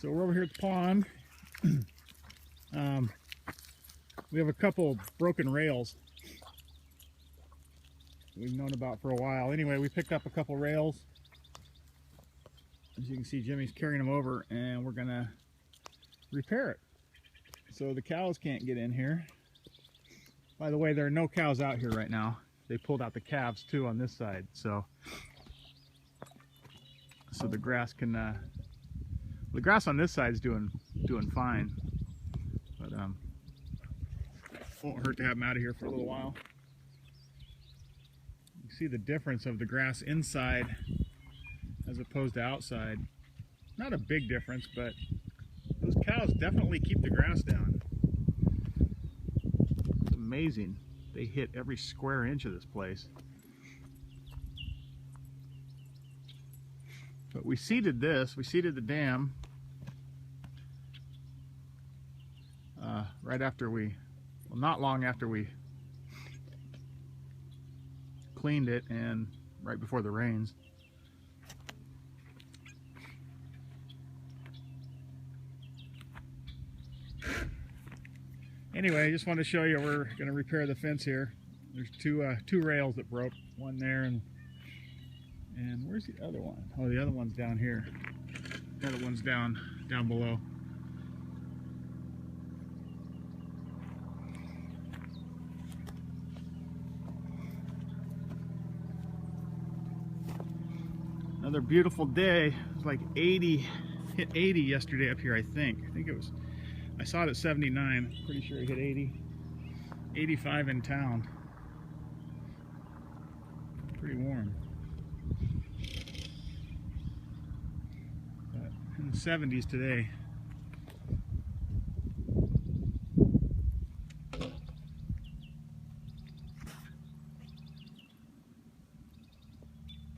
So we're over here at the pond. We have a couple broken rails we've known about for a while. Anyway, we picked up a couple rails. As you can see, Jimmy's carrying them over, and we're gonna repair it so the cows can't get in here. By the way, there are no cows out here right now. They pulled out the calves too on this side, so the grass can the grass on this side is doing fine, but won't hurt to have them out of here for a little while. You see the difference of the grass inside as opposed to outside. Not a big difference, but those cows definitely keep the grass down. It's amazing. They hit every square inch of this place. But we seeded this, we seeded the dam right after well, not long after we cleaned it and right before the rains. Anyway, I just wanted to show you we're going to repair the fence here. There's two rails that broke, one there and where's the other one? Oh, the other one's down here. The other one's down below. Another beautiful day. It was like 80, hit 80 yesterday up here, I think. I saw it at 79. Pretty sure it hit 80. 85 in town. Pretty warm. But in the 70s today.